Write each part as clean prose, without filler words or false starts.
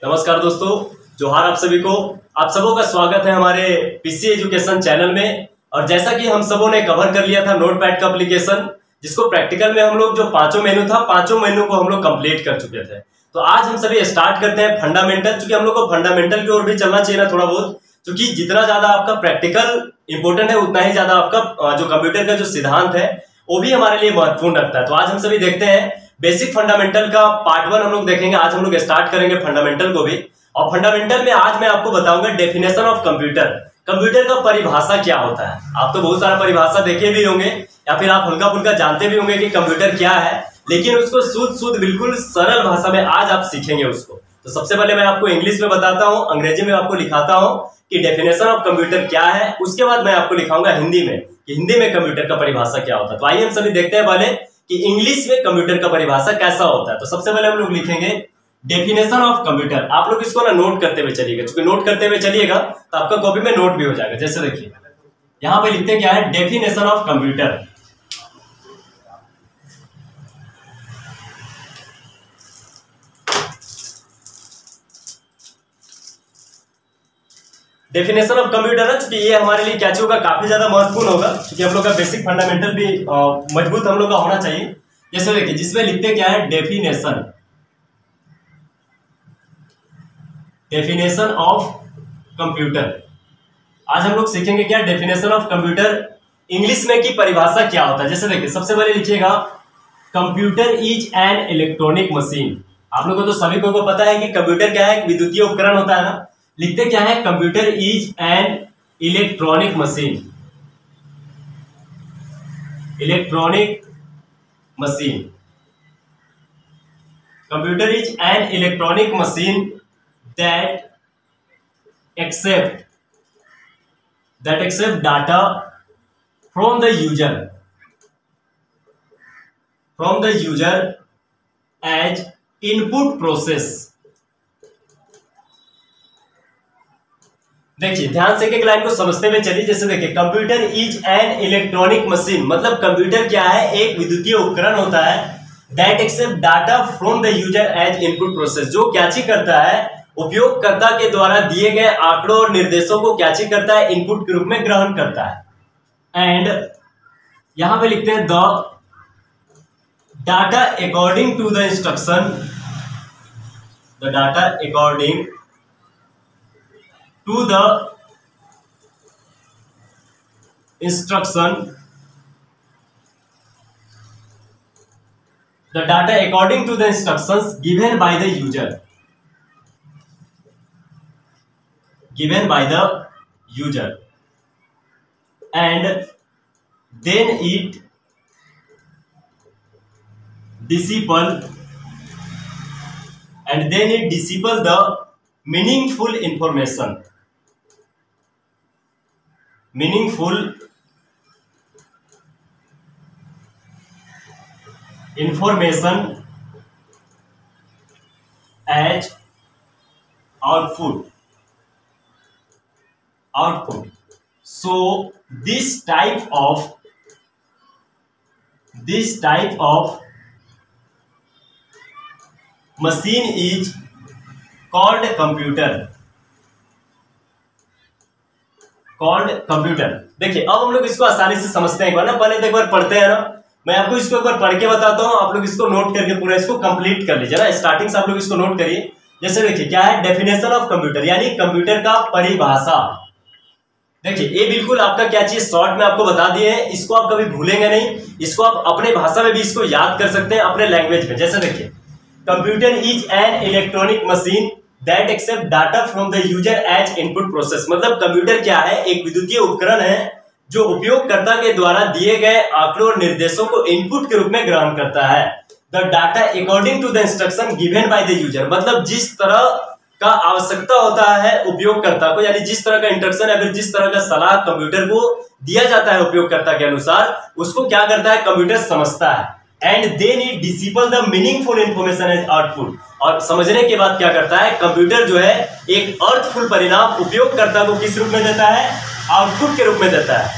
नमस्कार दोस्तों, जोहार आप सभी को। आप सबों का स्वागत है हमारे पीसी एजुकेशन चैनल में। और जैसा कि हम सबों ने कवर कर लिया था नोटपैड का एप्लीकेशन, जिसको प्रैक्टिकल में हम लोग जो पांचों मेनू था, पांचों मेनू को हम लोग कंप्लीट कर चुके थे। तो आज हम सभी स्टार्ट करते हैं फंडामेंटल, क्योंकि हम लोग को फंडामेंटल की ओर भी चलना चाहिए ना थोड़ा बहुत, क्योंकि जितना ज्यादा आपका प्रैक्टिकल इंपॉर्टेंट है उतना ही ज्यादा आपका जो कंप्यूटर का जो सिद्धांत है वो भी हमारे लिए महत्वपूर्ण रखता है। तो आज हम सभी देखते हैं बेसिक फंडामेंटल का पार्ट 1 हम लोग देखेंगे। आज हम लोग स्टार्ट करेंगे फंडामेंटल को भी। और फंडामेंटल में आज मैं आपको बताऊंगा डेफिनेशन ऑफ कंप्यूटर। कंप्यूटर का परिभाषा क्या होता है। आप तो बहुत सारा परिभाषा देखे भी होंगे या फिर आप हल्का फुल्का जानते भी होंगे कि कंप्यूटर क्या है, लेकिन उसको शुद्ध बिल्कुल सरल भाषा में आज आप सीखेंगे उसको। तो सबसे पहले मैं आपको इंग्लिश में बताता हूँ, अंग्रेजी में आपको लिखाता हूँ कि डेफिनेशन ऑफ कंप्यूटर क्या है। उसके बाद मैं आपको लिखाऊंगा हिंदी में कि हिंदी में कंप्यूटर का परिभाषा क्या होता है। तो आइए हम सभी देखते हैं पहले कि इंग्लिश में कंप्यूटर का परिभाषा कैसा होता है। तो सबसे पहले हम लोग लिखेंगे डेफिनेशन ऑफ कंप्यूटर। आप लोग इसको ना नोट करते हुए चलिएगा, क्योंकि नोट करते हुए चलिएगा तो आपका कॉपी में नोट भी हो जाएगा। जैसे देखिए यहां पे लिखते क्या है, definition of computer. Definition of computer है, क्योंकि ये हमारे लिए क्या चीज होगा, काफी ज्यादा महत्वपूर्ण होगा, क्योंकि हम लोग का बेसिक फंडामेंटल भी मजबूत हम लोग का होना चाहिए। जैसे देखिए जिसमें लिखते क्या है, डेफिनेशन ऑफ कंप्यूटर। आज हम लोग सीखेंगे क्या, डेफिनेशन ऑफ कंप्यूटर इंग्लिश में की परिभाषा क्या होता है। जैसे देखिए सबसे पहले लिखिएगा computer is an electronic machine. आप लोगों को तो सभी को पता है कि कंप्यूटर क्या है, एक विद्युतीय उपकरण होता है ना। लिखते क्या है, computer is an electronic machine. Electronic machine, computer is an electronic machine that accept data from the user as input process। देखिए ध्यान से एक लाइन को समझते हुए चलिए। जैसे देखिए computer is an electronic machine, मतलब कंप्यूटर क्या है, एक विद्युतीय उपकरण होता है। That accept data from the user as input process, जो क्या चीज करता है, उपयोगकर्ता के द्वारा दिए गए आंकड़ों और निर्देशों को क्या चीज करता है, इनपुट के रूप में ग्रहण करता है। एंड यहां पे लिखते हैं the data according to the instruction, the data according to the instruction, the data according to the instructions given by the user, given by the user, and then it disable the meaningful information as output। So this type of machine is called computer। देखिए अब हम लोग इसको आसानी से समझते हैं। एक बार ना पहले तो एक बार पढ़ते हैं ना, मैं आपको इसको एक बार पढ़ के बताता हूँ, आप लोग इसको नोट करके पूरा इसको कंप्लीट कर लीजिए ना। स्टार्टिंग से आप लोग इसको नोट करिए। जैसे देखिए क्या है, डेफिनेशन ऑफ कंप्यूटर यानी कंप्यूटर का परिभाषा। देखिए ये बिल्कुल आपका क्या चीज शॉर्ट में आपको बता दिए हैं, इसको आप कभी भूलेंगे नहीं। इसको आप अपने भाषा में भी इसको याद कर सकते हैं, अपने लैंग्वेज में। जैसे देखिए computer is an electronic machine that accept data from the user as input process, मतलब कंप्यूटर क्या है, एक विद्युतीय उपकरण है जो उपयोगकर्ता के द्वारा दिए गए आंकड़ों और निर्देशों को इनपुट के रूप में ग्रहण करता है। The data according to the instruction given by the user, मतलब जिस तरह का आवश्यकता होता है उपयोगकर्ता को, यानी जिस तरह का इंस्ट्रक्शन या फिर जिस तरह का सलाह कंप्यूटर को दिया जाता है उपयोगकर्ता के अनुसार, उसको क्या करता है, कंप्यूटर समझता है। And then it disable the meaningful information as output, और समझने के बाद क्या करता है, कंप्यूटर जो है एक अर्थफुल परिणाम उपयोगकर्ता को किस रूप में देता है, आउटपुट के रूप में देता है।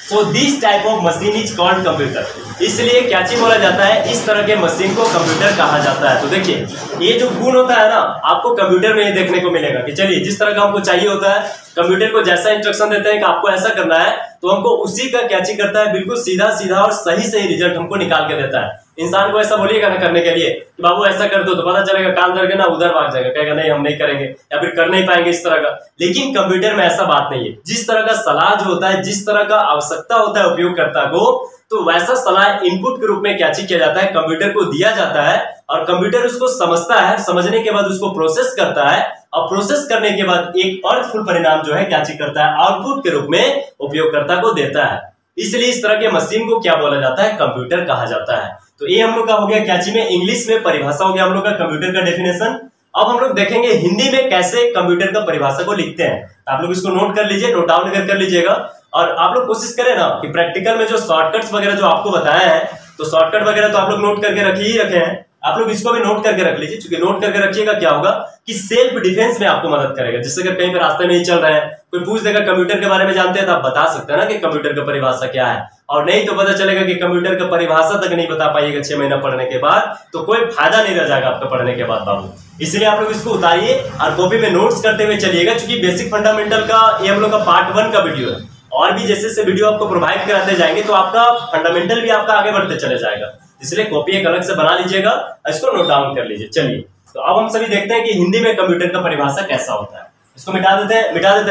So this type of machine is called computer. इसलिए क्या चीज बोला जाता है, इस तरह के मशीन को कंप्यूटर कहा जाता है। तो देखिए ये जो गुण होता है ना, आपको कंप्यूटर में ये देखने को मिलेगा कि चलिए जिस तरह का हमको चाहिए होता है, कंप्यूटर को जैसा इंस्ट्रक्शन देते हैं कि आपको ऐसा करना है, तो हमको उसी का क्या चीज करता है, बिल्कुल सीधा सीधा और सही सही रिजल्ट हमको निकाल के देता है। इंसान को ऐसा बोलिएगा ना करने के लिए कि बाबू ऐसा कर दो, तो पता चलेगा कान धर के ना उधर भाग जाएगा, कहेगा नहीं हम नहीं करेंगे, या फिर कर नहीं पाएंगे इस तरह का। लेकिन कंप्यूटर में ऐसा बात नहीं है। जिस तरह का सलाह जो होता है, जिस तरह का आवश्यकता होता है उपयोगकर्ता को, तो वैसा सलाह इनपुट के रूप में क्या चीज किया जाता है, कंप्यूटर को दिया जाता है, और कंप्यूटर उसको समझता है, समझने के बाद उसको प्रोसेस करता है, और प्रोसेस करने के बाद एक अर्थफुल परिणाम जो है क्या चीज करता है, आउटपुट के रूप में उपयोगकर्ता को देता है। इसलिए इस तरह के मशीन को क्या बोला जाता है, कंप्यूटर कहा जाता है। तो ये हम लोग का हो गया क्या चीज में, इंग्लिश में परिभाषा हो गया हम लोग का कंप्यूटर का डेफिनेशन। अब हम लोग देखेंगे हिंदी में कैसे कंप्यूटर का परिभाषा को लिखते हैं। तो आप लोग इसको नोट कर लीजिए, नोट डाउन कर लीजिएगा, और आप लोग कोशिश करें ना कि प्रैक्टिकल में जो शॉर्टकट्स वगैरह जो आपको बताया है, तो शॉर्टकट वगैरह तो आप लोग नोट करके रखे ही रखे हैं, आप लोग इसको भी नोट करके रख लीजिए। क्योंकि नोट करके रखिएगा क्या होगा कि सेल्फ डिफेंस में आपको मदद करेगा। जिससे अगर कहीं पे रास्ते में ही चल रहे हैं, कोई पूछ देगा कंप्यूटर के बारे में जानते हैं, तो आप बता सकते हैं ना कि कंप्यूटर का परिभाषा क्या है। और नहीं तो पता चलेगा कि कंप्यूटर का परिभाषा तक नहीं बता पाइएगा 6 महीना पढ़ने के बाद, तो कोई फायदा नहीं रह जाएगा आपका पढ़ने के बाद बाबू। इसलिए आप लोग इसको उतारिए और कॉपी में नोट्स करते हुए चलिएगा। क्योंकि बेसिक फंडामेंटल का ये हम लोग का पार्ट 1 का वीडियो है, और भी जैसे जैसे वीडियो आपको प्रोवाइड कराते जाएंगे तो आपका फंडामेंटल भी आपका आगे बढ़ते चले जाएगा। इसलिए कॉपी एक अलग से बना लीजिएगा, इसको नोट डाउन कर लीजिए। चलिए तो अब हम सभी देखते हैं कि हिंदी में कंप्यूटर का परिभाषा कैसा होता है। इसको मिटा देते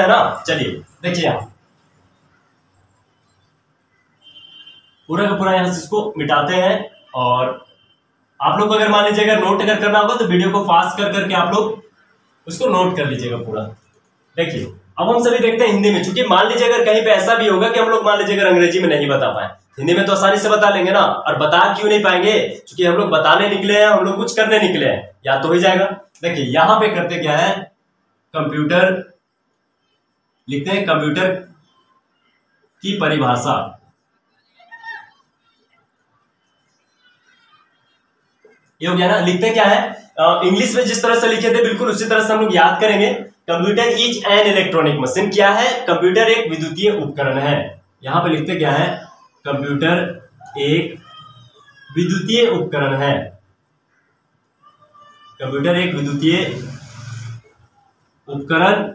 हैं ना। चलिए देखिए यहाँ पूरा का पूरा यहाँ से इसको मिटाते हैं, और आप लोग को अगर मान लीजिएगा नोट अगर करना होगा तो वीडियो को फास्ट कर करके आप लोग उसको नोट कर लीजिएगा पूरा। देखिए अब हम सभी देखते हैं हिंदी में। चूंकि मान लीजिए अगर कहीं पे ऐसा भी होगा कि हम लोग मान लीजिए अगर अंग्रेजी में नहीं बता पाए, हिंदी में तो आसानी से बता लेंगे ना। और बता क्यों नहीं पाएंगे, क्योंकि हम लोग बताने निकले हैं, हम लोग कुछ करने निकले हैं, याद तो हो जाएगा। देखिए यहां पे करते क्या है, कंप्यूटर लिखते हैं, कंप्यूटर की परिभाषा। ये हो गया ना। लिखते क्या है, इंग्लिश में जिस तरह से लिखे थे बिल्कुल उसी तरह से हम लोग याद करेंगे। Computer is an electronic machine. क्या है, कंप्यूटर एक विद्युतीय उपकरण है। यहां पे लिखते क्या है, कंप्यूटर एक विद्युतीय उपकरण है। कंप्यूटर एक विद्युतीय उपकरण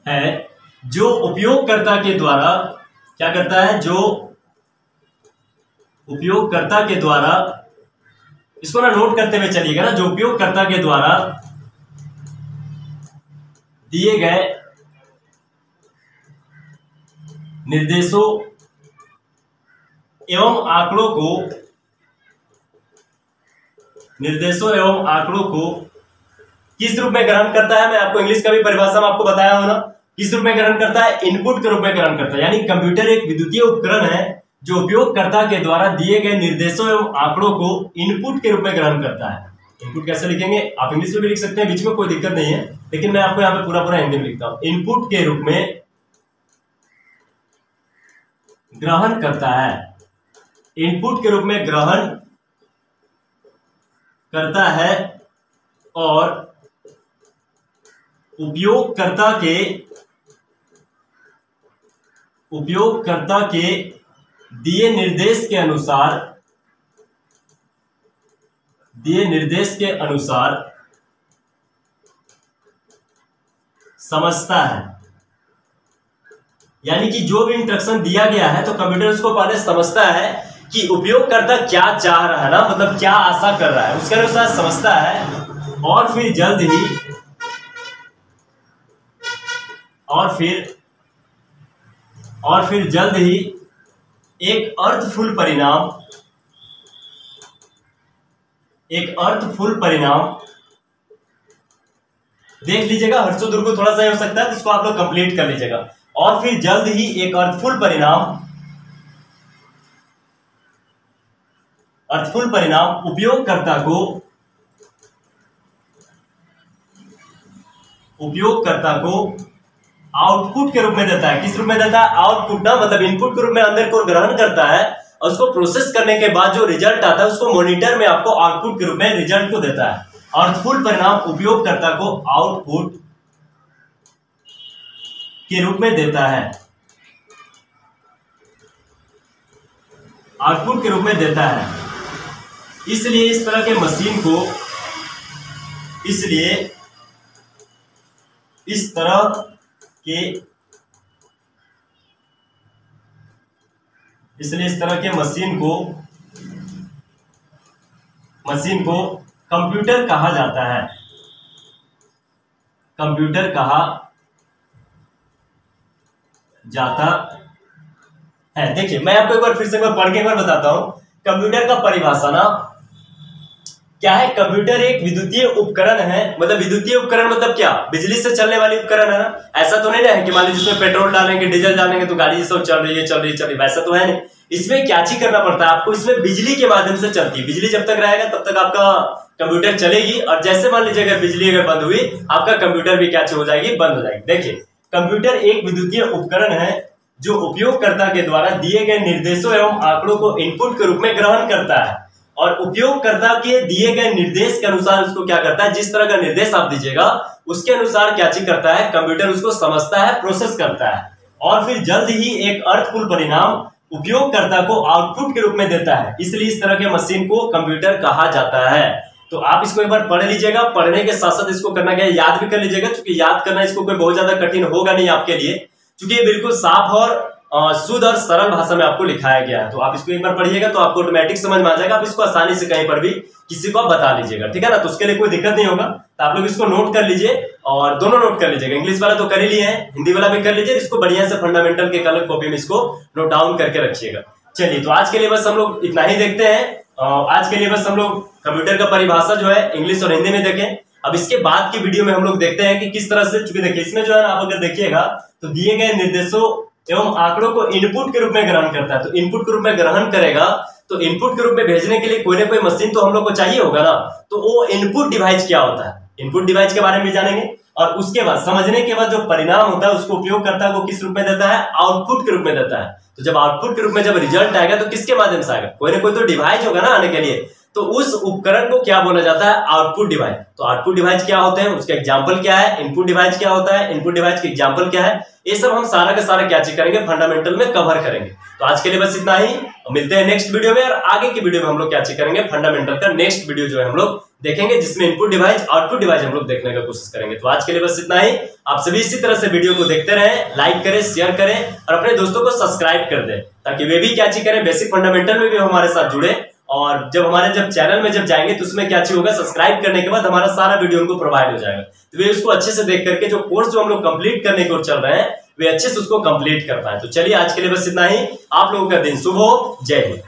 है जो उपयोगकर्ता के द्वारा क्या करता है, जो उपयोगकर्ता के द्वारा, इसको ना नोट करते हुए चलिएगा ना, जो उपयोगकर्ता के द्वारा दिए गए निर्देशों एवं आंकड़ों को किस रूप में ग्रहण करता है। मैं आपको इंग्लिश का भी परिभाषा में आपको बताया हूं ना, किस रूप में ग्रहण करता है, इनपुट के रूप में ग्रहण करता है। यानी कंप्यूटर एक विद्युतीय उपकरण है जो उपयोगकर्ता के द्वारा दिए गए निर्देशों एवं आंकड़ों को इनपुट के रूप में ग्रहण करता है। इनपुट कैसे लिखेंगे, आप इंग्लिश में भी लिख सकते हैं, बीच में कोई दिक्कत नहीं है, लेकिन मैं आपको यहाँ पे पूरा हिंदी में लिखता हूं। इनपुट के रूप में ग्रहण करता है, इनपुट के रूप में ग्रहण करता है, और उपयोगकर्ता के दिए निर्देश के अनुसार समझता है। यानी कि जो भी इंस्ट्रक्शन दिया गया है तो कंप्यूटर उसको पहले समझता है कि उपयोगकर्ता क्या चाह रहा है ना, मतलब क्या आशा कर रहा है, उसके अनुसार समझता है, और फिर जल्द ही एक अर्थफुल परिणाम देख लीजिएगा। हर्षो दुर्गो थोड़ा सा हो सकता है, तो इसको आप लोग कंप्लीट कर लीजिएगा। और फिर जल्द ही एक अर्थफुल परिणाम उपयोगकर्ता को आउटपुट के रूप में देता है। किस रूप में देता है, आउटपुट ना, मतलब इनपुट के रूप में अंदर को ग्रहण करता है, और उसको प्रोसेस करने के बाद जो रिजल्ट आता है उसको मॉनिटर में आपको आउटपुट के रूप में रिजल्ट को देता है। अर्थफुल परिणाम उपयोगकर्ता को आउटपुट के रूप में देता है। आउटपुट के रूप में देता है। इसलिए इस तरह के मशीन को इस तरह के मशीन को कंप्यूटर कहा जाता है। कंप्यूटर कहा जाता है। देखिए मैं आपको एक बार फिर से पढ़ के एक बार बताता हूं। कंप्यूटर का परिभाषा ना क्या है? कंप्यूटर एक विद्युतीय उपकरण है। मतलब विद्युतीय उपकरण मतलब क्या? बिजली से चलने वाली उपकरण है ना। ऐसा तो नहीं है कि मान लीजिए जिसमें पेट्रोल डालेंगे, डीजल डालेंगे तो गाड़ी सब चल रही है, वैसा तो है नहीं। इसमें क्या चीज करना पड़ता है आपको? इसमें बिजली के माध्यम से चलती है। बिजली जब तक रहेगा तब तक आपका कंप्यूटर चलेगी, और जैसे मान लीजिए अगर बिजली बंद हुई, आपका कंप्यूटर भी क्या हो जाएगी? बंद हो जाएगी। देखिए कंप्यूटर एक विद्युतीय उपकरण है जो उपयोगकर्ता के द्वारा दिए गए निर्देशों एवं आंकड़ों को इनपुट के रूप में ग्रहण करता है, और उपयोगकर्ता के दिए गए निर्देश के अनुसार उसको क्या करता है? जिस तरह का निर्देश आप दीजिएगा उसके अनुसार क्या चीज करता है? कंप्यूटर उसको समझता है, प्रोसेस करता है, और फिर जल्द ही एक अर्थपूर्ण परिणाम उपयोगकर्ता को आउटपुट के रूप में देता है। इसलिए इस तरह के मशीन को कंप्यूटर कहा जाता है। तो आप इसको एक बार पढ़ लीजिएगा। पढ़ने के साथ साथ इसको करना क्या है? याद भी कर लीजिएगा, क्योंकि याद करना इसको कोई बहुत ज्यादा कठिन होगा नहीं आपके लिए, क्योंकि ये बिल्कुल साफ और शुद्ध और सरल भाषा में आपको लिखाया गया है। तो आप इसको एक बार पढ़िएगा तो आपको ऑटोमेटिक समझ में आ जाएगा। आप इसको आसानी से कहीं पर भी किसी को बता लीजिएगा, ठीक है ना। तो उसके लिए कोई दिक्कत नहीं होगा। तो आप लोग इसको नोट कर लीजिए, और दोनों नोट कर लीजिएगा। इंग्लिश वाला तो कर ही लिए हैं, हिंदी वाला भी कर लीजिए। इसको बढ़िया से फंडामेंटल के कलर कॉपी में इसको नोट डाउन करके रखिएगा। चलिए तो आज के लिए बस हम लोग इतना ही देखते हैं। आज के लिए बस हम लोग कंप्यूटर का परिभाषा जो है इंग्लिश और हिंदी में देखें। अब इसके बाद की वीडियो में हम लोग देखते हैं कि किस तरह से, चूंकि देखिए इसमें जो है आप अगर देखिएगा तो दिए गए निर्देशों एवं आंकड़ों को इनपुट के रूप में ग्रहण करता है। तो इनपुट के रूप में ग्रहण करेगा तो इनपुट के रूप में भेजने के लिए कोई ना कोई मशीन तो हम लोग को चाहिए होगा ना। तो वो इनपुट डिवाइस क्या होता है, इनपुट डिवाइस के बारे में भी जानेंगे, और उसके बाद समझने के बाद जो परिणाम होता है उसको उपयोगकर्ता को किस रूप में देता है? आउटपुट के रूप में देता है। तो जब आउटपुट के रूप में जब रिजल्ट आएगा तो किसके माध्यम से आएगा? कोई ना कोई तो डिवाइस होगा ना आने के लिए। तो उस उपकरण को क्या बोला जाता है? Output device. तो आउटपुट डिवाइस क्या होते हैं, उसका एग्जांपल क्या है? इनपुट डिवाइस क्या होता है, इनपुट डिवाइस के एग्जांपल क्या है? ये सब हम सारा का सारा क्या चीज करेंगे? फंडामेंटल में कवर करेंगे। तो आज के लिए बस इतना ही। मिलते हैं नेक्स्ट वीडियो में, और आगे की वीडियो में हम लोग क्या चीज करेंगे? फंडामेंटल का नेक्स्ट वीडियो जो है हम लोग देखेंगे, जिसमें इनपुट डिवाइस आउटपुट डिवाइस हम लोग देखने का कोशिश करेंगे। तो आज के लिए बस इतना ही। आप सभी इसी तरह से वीडियो को देखते रहें, लाइक करें, शेयर करें, और अपने दोस्तों को सब्सक्राइब कर दें, ताकि वे भी क्या चीज करें? बेसिक फंडामेंटल में भी हमारे साथ जुड़े। और जब चैनल में जब जाएंगे तो उसमें क्या चीज होगा? सब्सक्राइब करने के बाद हमारा सारा वीडियो उनको प्रोवाइड हो जाएगा। तो वे उसको अच्छे से देख करके जो कोर्स जो हम लोग कंप्लीट करने की ओर चल रहे हैं वे अच्छे से उसको कंप्लीट कर पाए। तो चलिए आज के लिए बस इतना ही। आप लोगों का दिन शुभ हो। जय हिंद।